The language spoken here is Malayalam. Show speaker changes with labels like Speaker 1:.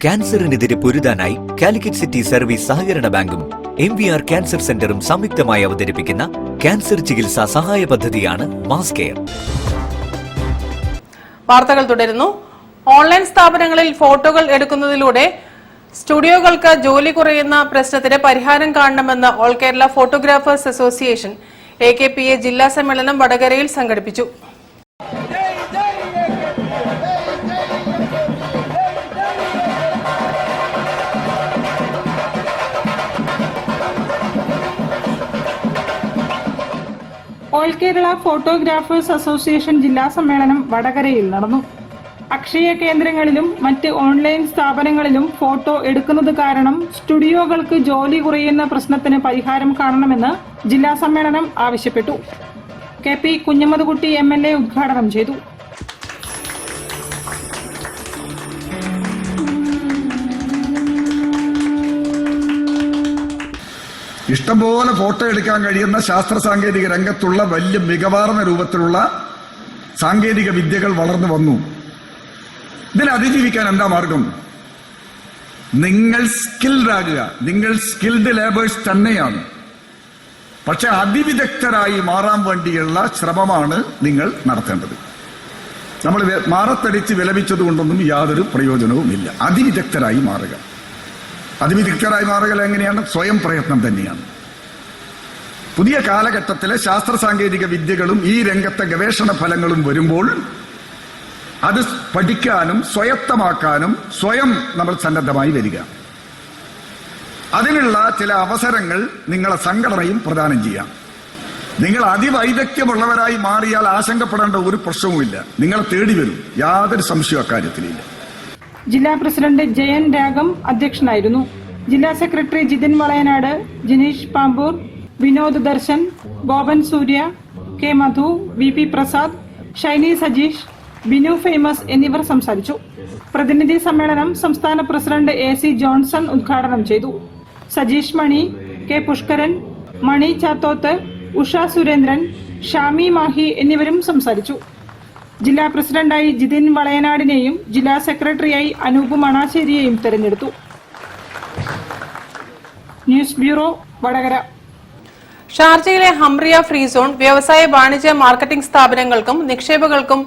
Speaker 1: ക്യാൻസറിനെതിരെ പൊരുതാനായി കാലിക്കറ്റ് സിറ്റി സർവീസ് സഹകരണ ബാങ്കും MVR ക്യാൻസർ സെന്ററും സംയുക്തമായി അവതരിപ്പിക്കുന്ന ക്യാൻസർ ചികിത്സാ സഹായ പദ്ധതിയാണ് മാസ് കെയർ.
Speaker 2: വാർത്തകൾ തുടരുന്നു. ഓൺലൈൻ സ്ഥാപനങ്ങളിൽ ഫോട്ടോകൾ എടുക്കുന്നതിലൂടെ സ്റ്റുഡിയോകൾക്ക് ജോലി കുറയുന്ന പ്രശ്നത്തിന് പരിഹാരം കാണണമെന്ന് all Kerala photographers association AKPA ജില്ലാ സമ്മേളനം വടകരയിൽ സംഘടിപ്പിച്ചു.
Speaker 3: ഓൾ കേരള ഫോട്ടോഗ്രാഫേഴ്സ് അസോസിയേഷൻ ജില്ലാ സമ്മേളനം വടകരയിൽ നടന്നു. അക്ഷയ കേന്ദ്രങ്ങളിലും മറ്റ് ഓൺലൈൻ സ്ഥാപനങ്ങളിലും ഫോട്ടോ എടുക്കുന്നത് കാരണം സ്റ്റുഡിയോകൾക്ക് ജോലി കുറയുന്ന പ്രശ്നത്തിന് പരിഹാരം കാണണമെന്ന് ജില്ലാ സമ്മേളനം ആവശ്യപ്പെട്ടു. KP കുഞ്ഞമ്മദ്കുട്ടി MLA ഉദ്ഘാടനം ചെയ്തു.
Speaker 4: ഇഷ്ടംപോലെ ഫോട്ടോ എടുക്കാൻ കഴിയുന്ന ശാസ്ത്ര സാങ്കേതിക രംഗത്തുള്ള വലിയ മികവാർന്ന രൂപത്തിലുള്ള സാങ്കേതിക വിദ്യകൾ വളർന്നു വന്നു. ഇതിനെ അതിജീവിക്കാൻ എന്താ മാർഗം? നിങ്ങൾ സ്കിൽഡ് ആകുക. നിങ്ങൾ സ്കിൽഡ് ലേബേഴ്സ് തന്നെയാണ്. പക്ഷെ അതിവിദഗ്ധരായി മാറാൻ വേണ്ടിയുള്ള ശ്രമമാണ് നിങ്ങൾ നടത്തേണ്ടത്. നമ്മൾ മാറത്തടിച്ച് വിലപിച്ചതുകൊണ്ടൊന്നും യാതൊരു പ്രയോജനവുമില്ല. അതിവിദഗ്ധരായി മാറുക. അതിവിദഗ്ധരായി മാറുക എങ്ങനെയാണ്? സ്വയം പ്രയത്നം തന്നെയാണ്. പുതിയ കാലഘട്ടത്തിലെ ശാസ്ത്ര സാങ്കേതിക വിദ്യകളും ഈ രംഗത്തെ ഗവേഷണ ഫലങ്ങളും വരുമ്പോൾ അത് പഠിക്കാനും സ്വയത്തമാക്കാനും സ്വയം നമ്മൾ സന്നദ്ധമായി വരിക. അതിനുള്ള ചില അവസരങ്ങൾ നിങ്ങളെ സംഘടനയും പ്രദാനം ചെയ്യാം. നിങ്ങൾ അതിവൈദഗ്ധ്യമുള്ളവരായി മാറിയാൽ ആശങ്കപ്പെടേണ്ട ഒരു പ്രശ്നവുമില്ല. നിങ്ങളെ തേടി വരും. യാതൊരു സംശയവും അക്കാര്യത്തിലില്ല.
Speaker 3: ജില്ലാ പ്രസിഡന്റ് ജയൻ രാഗം അധ്യക്ഷനായിരുന്നു. ജില്ലാ സെക്രട്ടറി ജിതിൻ വളയനാട്, ജിനീഷ് പാമ്പൂർ, വിനോദ് ദർശൻ, ഗോപൻ സൂര്യ, K മധു, VP പ്രസാദ്, ഷൈനി സജീഷ്, ബിനു ഫേമസ് എന്നിവർ സംസാരിച്ചു. പ്രതിനിധി സമ്മേളനം സംസ്ഥാന പ്രസിഡന്റ് AC ജോൺസൺ ഉദ്ഘാടനം ചെയ്തു. സജീഷ് മണി, K പുഷ്കരൻ, മണി ചാത്തോത്ത്, ഉഷ സുരേന്ദ്രൻ, ഷാമി മാഹി എന്നിവരും സംസാരിച്ചു. ജില്ലാ പ്രസിഡന്റായി ജിതിൻ വളയനാടിനെയും ജില്ലാ സെക്രട്ടറിയായി അനൂപ് മണാശ്ശേരിയെയും തെരഞ്ഞെടുത്തു. News bureau, Vadakara.
Speaker 2: ഷാർജയിലെ ഹംറിയ ഫ്രീ സോൺ വ്യവസായ വാണിജ്യ മാർക്കറ്റിംഗ് സ്ഥാപനങ്ങൾക്കും നിക്ഷേപകർക്കും